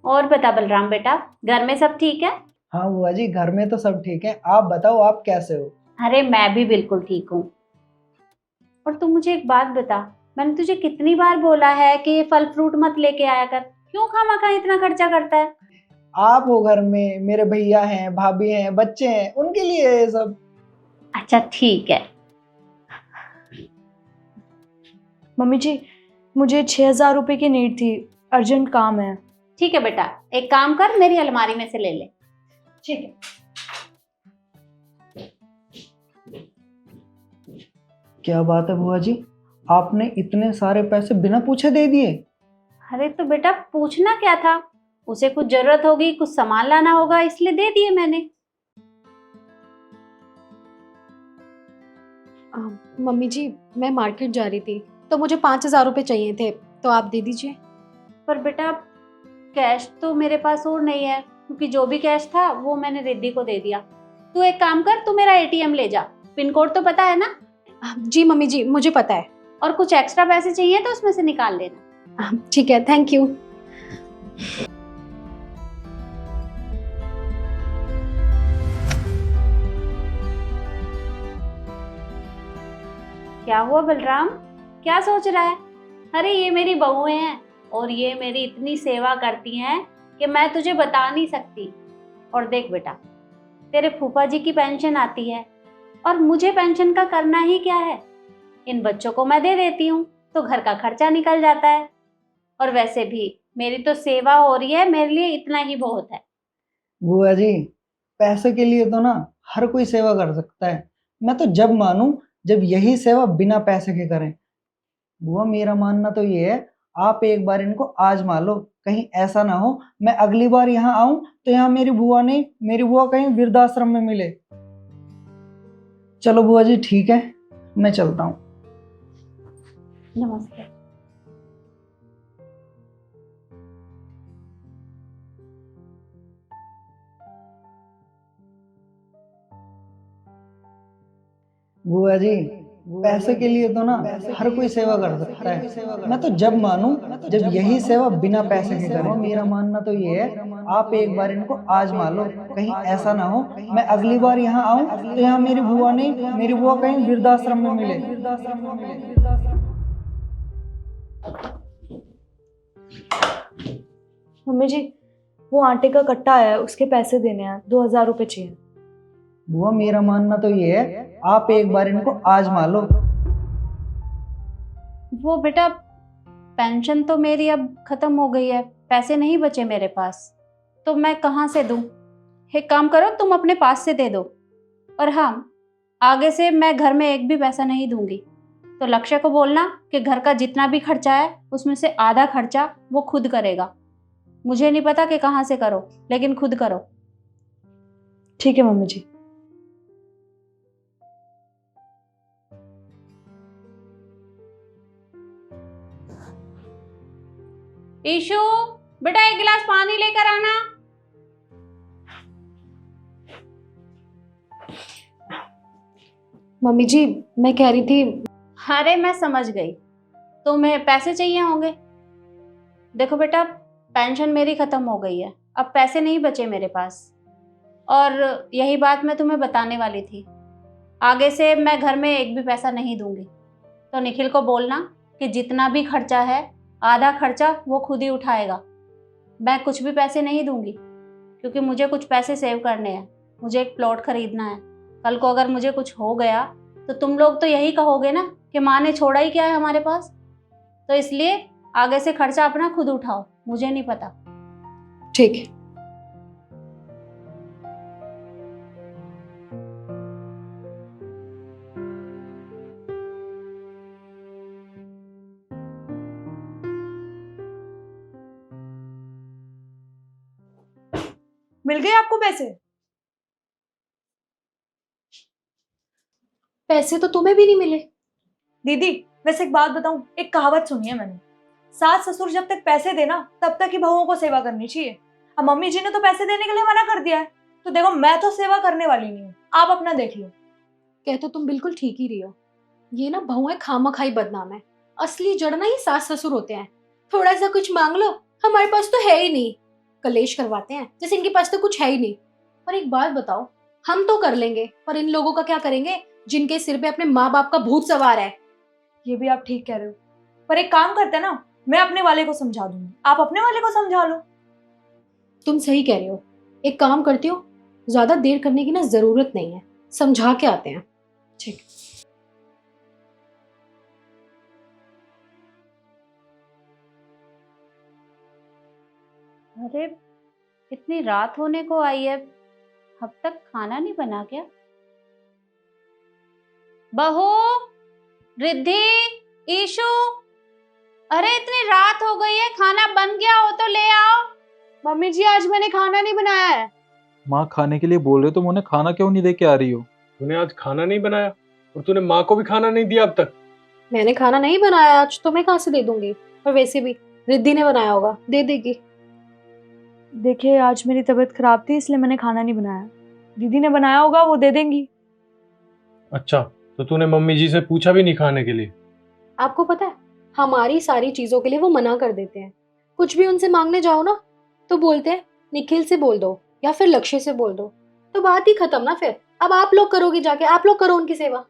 और बता बलराम बेटा, घर में सब ठीक है? हाँ बुआ जी, घर में तो सब ठीक है। आप बताओ, आप कैसे हो? अरे मैं भी बिल्कुल ठीक हूँ। और तू मुझे एक बात बता, मैंने तुझे कितनी बार बोला है कि ये फल फ्रूट मत लेके आया कर, क्यों खामखा इतना खर्चा करता है? आप हो घर में, मेरे भैया हैं, भाभी हैं, बच्चे हैं, उनके लिए है ये सब। अच्छा ठीक है। मम्मी जी, मुझे 6,000 रुपये की नीड थी, अर्जेंट काम है। ठीक है बेटा, एक काम कर, मेरी अलमारी में से ले ले। ठीक है। क्या बात है बुआ जी, आपने इतने सारे पैसे बिना पूछे दे दिए? अरे तो बेटा पूछना क्या था, उसे कुछ जरूरत होगी, कुछ सामान लाना होगा, इसलिए दे दिए मैंने। मम्मी जी, मैं मार्केट जा रही थी तो मुझे 5,000 रुपये चाहिए थे, तो आप दे दीजिए। पर बेटा कैश तो मेरे पास और नहीं है, क्योंकि जो भी कैश था वो मैंने रिद्धि को दे दिया। तू एक काम कर, तू मेरा एटीएम ले जा, पिन कोड तो पता है ना? जी मम्मी जी, मुझे पता है। और कुछ एक्स्ट्रा पैसे चाहिए तो उसमें से निकाल लेना। ठीक है, थैंक यू। क्या हुआ बलराम, क्या सोच रहा है? अरे ये मेरी बहुएं हैं और ये मेरी इतनी सेवा करती हैं कि मैं तुझे बता नहीं सकती। और देख बेटा, तेरे फूफा जी की पेंशन आती है और मुझे पेंशन का करना ही क्या है, इन बच्चों को मैं दे देती हूँ तो घर का खर्चा निकल जाता है। और वैसे भी मेरी तो सेवा हो रही है, मेरे लिए इतना ही बहुत है। बुआ जी, पैसे के लिए तो ना हर कोई सेवा कर सकता है। मैं तो जब मानूं जब यही सेवा बिना पैसे के करें। बुआ, मेरा मानना तो ये है, आप एक बार इनको आजमा लो, कहीं ऐसा ना हो मैं अगली बार यहाँ आऊं तो यहाँ मेरी बुआ नहीं, मेरी बुआ कहीं वृद्धाश्रम में मिले। चलो बुआ जी, ठीक है, मैं चलता हूँ। नमस्ते। बुआ जी, पैसे के लिए तो ना हर कोई सेवा कर सकता है। मैं तो जब मानूं जब यही सेवा बिना पैसे के करें। मेरा मानना तो ये है, आप एक बार इनको आजमा लो, कहीं ऐसा ना हो मैं अगली बार यहाँ आऊं तो यहाँ मेरी बुआ नहीं, मेरी बुआ कहीं वृद्धाश्रम में मिले। मम्मी जी, वो आटे का कट्टा है, उसके पैसे देने हैं, 2,000 रुपये चाहिए। बुआ, मेरा मानना तो ये है, आप एक बार इनको आजमा लो। वो बेटा पेंशन तो मेरी अब खत्म हो गई है, पैसे नहीं बचे मेरे पास, तो मैं कहाँ से दूं? एक काम करो, तुम अपने पास से दे दो। और हाँ, आगे से मैं घर में एक भी पैसा नहीं दूंगी। तो लक्ष्य को बोलना कि घर का जितना भी खर्चा है उसमें से आधा खर्चा वो खुद करेगा। मुझे नहीं पता कि कहाँ से करो, लेकिन खुद करो। ठीक है मम्मी जी। ईशु, बेटा एक गिलास पानी लेकर आना। मम्मी जी, मैं कह रही थी। अरे मैं समझ गई, तुम्हें पैसे चाहिए होंगे। देखो बेटा, पेंशन मेरी खत्म हो गई है, अब पैसे नहीं बचे मेरे पास। और यही बात मैं तुम्हें बताने वाली थी, आगे से मैं घर में एक भी पैसा नहीं दूंगी। तो निखिल को बोलना कि जितना भी खर्चा है आधा खर्चा वो खुद ही उठाएगा। मैं कुछ भी पैसे नहीं दूंगी, क्योंकि मुझे कुछ पैसे सेव करने हैं, मुझे एक प्लॉट खरीदना है। कल को अगर मुझे कुछ हो गया तो तुम लोग तो यही कहोगे ना कि माँ ने छोड़ा ही क्या है हमारे पास। तो इसलिए आगे से खर्चा अपना खुद उठाओ, मुझे नहीं पता। ठीक है। मिल गए आपको पैसे? पैसे तो तुम्हें भी नहीं मिले। दीदी, वैसे एक बात बताऊं, एक कहावत सुनी है मैंने, सास ससुर जब तक पैसे देना तब तक ही बहुओं को सेवा करनी चाहिए। अब मम्मी जी ने तो पैसे देने के लिए मना कर दिया है, तो देखो मैं तो सेवा करने वाली नहीं हूँ, आप अपना देख लो। कह तो तुम बिल्कुल ठीक ही रही हो। ये ना बहुएं खामखाई बदनाम है, असली जड़ ना ही सास ससुर होते हैं। थोड़ा सा कुछ मांग लो, हमारे पास तो है ही नहीं। कलेश करवाते हैं जैसे इनके पास तो कुछ है ही नहीं। पर एक बात बताओ, हम तो कर लेंगे पर इन लोगों का क्या करेंगे जिनके सिर पे अपने माँ बाप का भूत सवार है। ये भी आप ठीक कह रहे हो, पर एक काम करते हैं ना, मैं अपने वाले को समझा दूंगी, आप अपने वाले को समझा लो। तुम सही कह रहे हो, एक काम करती हो, ज्यादा देर करने की ना जरूरत नहीं है, समझा के आते हैं। ठीक। अरे इतनी रात होने को आई है, अब तक खाना नहीं बना क्या? बहू, रिद्धि, ईशु, अरे इतनी रात हो गई है, खाना बन गया हो तो ले आओ। मम्मी जी आज मैंने खाना नहीं बनाया है। माँ खाने के लिए बोल रहे हो तो उन्हें खाना क्यों नहीं दे के आ रही हो? तूने आज खाना नहीं बनाया और तूने माँ को भी खाना नहीं दिया अब तक। मैंने खाना नहीं बनाया आज, तो मैं कहाँ से दे दूंगी? और वैसे भी रिद्धि ने बनाया होगा, दे देगी। देखिए आज मेरी तबीयत खराब थी इसलिए मैंने खाना नहीं बनाया, दीदी ने बनाया होगा, वो दे देंगी। अच्छा, तो तूने मम्मी जी से पूछा भी नहीं खाने के लिए? आपको पता है हमारी सारी चीजों के लिए वो मना कर देते हैं। कुछ भी उनसे मांगने जाओ ना तो बोलते हैं निखिल से बोल दो या फिर लक्ष्य से बोल दो, तो बात ही खत्म ना। फिर अब आप लोग करोगे, जाके आप लोग करो उनकी सेवा।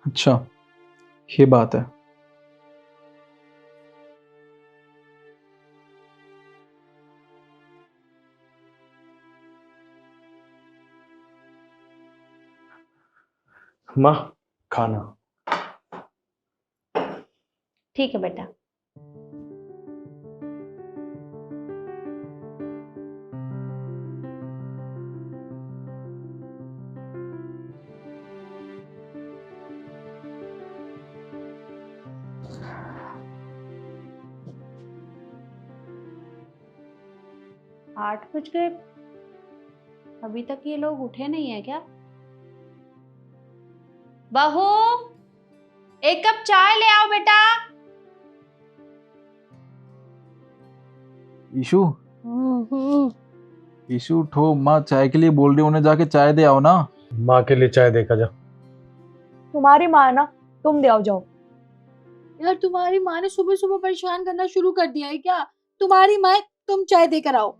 अच्छा, ये बात है। माँ खाना। ठीक है बेटा। आठ बज गए, अभी तक ये लोग उठे नहीं है क्या? बहू, एक कप चाय ले आओ बेटा। ईशु, ईशु उठो, माँ चाय के लिए बोल रही है, उन्हें जाके चाय दे आओ ना। माँ के लिए चाय देखा जा। तुम्हारी माँ है ना, तुम दे आओ जाओ। यार तुम्हारी माँ ने सुबह सुबह परेशान करना शुरू कर दिया है क्या? तुम्हारी माँ है, तुम चाय देकर आओ।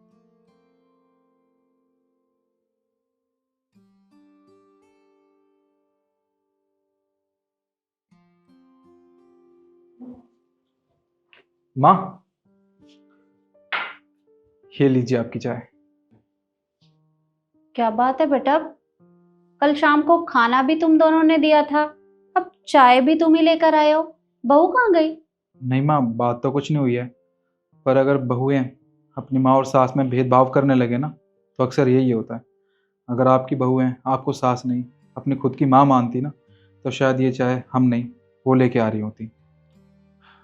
माँ, ये लीजिए आपकी चाय। क्या बात है बेटा, कल शाम को खाना भी तुम दोनों ने दिया था, अब चाय भी तुम ही लेकर आए हो। बहू कहाँ गई? नहीं माँ, बात तो कुछ नहीं हुई है, पर अगर बहुएं अपनी माँ और सास में भेदभाव करने लगे ना तो अक्सर यही होता है। अगर आपकी बहुएं आपको सास नहीं अपनी खुद की माँ मानती ना तो शायद ये चाय हम नहीं वो लेके आ रही होती।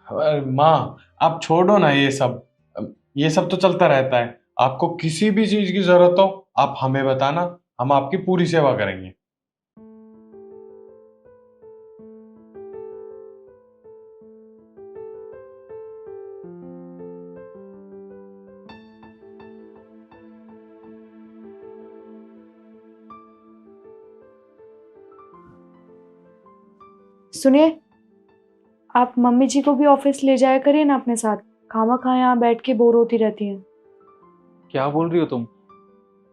माँ आप छोड़ो ना ये सब तो चलता रहता है। आपको किसी भी चीज की जरूरत हो आप हमें बताना, हम आपकी पूरी सेवा करेंगे। सुनिए, आप मम्मी जी को भी ऑफिस ले जाया करिए ना अपने साथ, खामा यहाँ बैठ के बोर होती रहती हैं। क्या बोल रही हो तुम?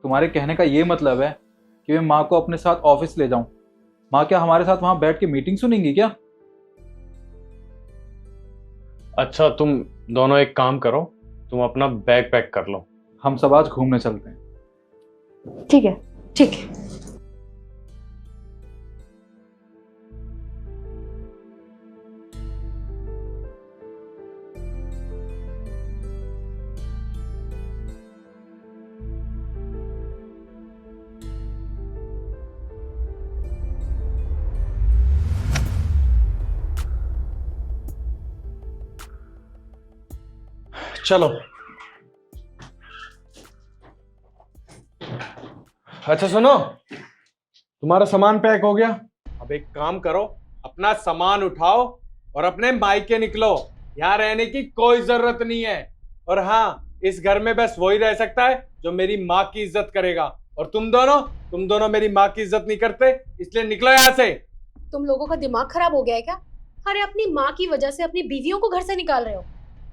तुम्हारे कहने का ये मतलब है कि मैं माँ को अपने साथ ऑफिस ले जाऊं? माँ क्या हमारे साथ वहां बैठ के मीटिंग सुनेंगी क्या? अच्छा तुम दोनों एक काम करो, तुम अपना बैग पैक कर लो, हम सब आज घूमने चलते हैं। ठीक है। ठीक है। चलो। अच्छा सुनो, तुम्हारा सामान पैक हो गया, अब एक काम करो, अपना सामान उठाओ और अपने मायके निकलो। यहाँ रहने की कोई जरूरत नहीं है। और हाँ, इस घर में बस वही रह सकता है जो मेरी माँ की इज्जत करेगा। और तुम दोनों मेरी माँ की इज्जत नहीं करते, इसलिए निकलो यहाँ से। तुम लोगों का दिमाग खराब हो गया है क्या? अरे अपनी माँ की वजह से अपनी बीवियों को घर से निकाल रहे हो।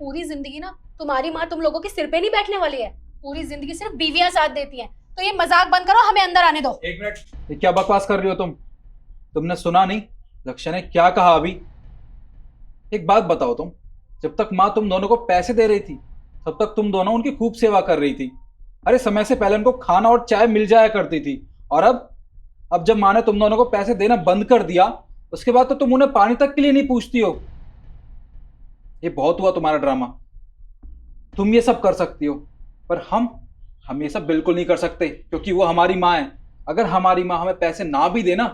पूरी जिंदगी ना तुम्हारी माँ तुम लोगों के सिर पे नहीं बैठने वाली है। पूरी जिंदगी सिर्फ बीवियां साथ देती हैं। तो ये मजाक बंद करो, हमें अंदर आने दो। एक मिनट, ये क्या बकवास कर रही हो तुमने सुना नहीं लक्ष्य ने क्या कहा अभी? एक बात बताओ, तुम जब तक माँ तुम दोनों को पैसे दे रही थी तब तक तुम दोनों उनकी खूब सेवा कर रही थी। अरे समय से पहले उनको खाना और चाय मिल जाया करती थी। और अब जब माँ ने तुम दोनों को पैसे देना बंद कर दिया, उसके बाद तो तुम उन्हें पानी तक के लिए नहीं पूछती हो। ये बहुत हुआ तुम्हारा ड्रामा। तुम ये सब कर सकती हो, पर हम ये सब बिल्कुल नहीं कर सकते, क्योंकि वो हमारी माँ है। अगर हमारी माँ हमें पैसे ना भी देना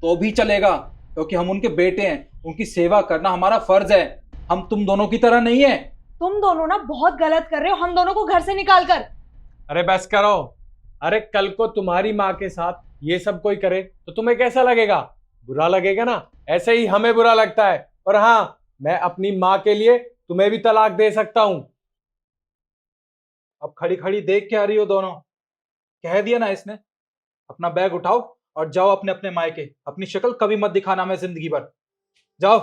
तो भी चलेगा, क्योंकि हम उनके बेटे हैं। उनकी सेवा करना हमारा फर्ज है। हम तुम दोनों की तरह नहीं है। तुम दोनों ना बहुत गलत कर रहे हो हम दोनों को घर से निकाल कर। अरे बस करो। अरे कल को तुम्हारी माँ के साथ ये सब कोई करे तो तुम्हें कैसा लगेगा? बुरा लगेगा ना, ऐसे ही हमें बुरा लगता है। और हाँ, मैं अपनी माँ के लिए तुम्हें भी तलाक दे सकता हूं। अब खड़ी खड़ी देख के आ रही हो दोनों? कह दिया ना इसने। अपना बैग उठाओ और जाओ अपने अपने मायके। अपनी शक्ल कभी मत दिखाना हमें जिंदगी भर। जाओ।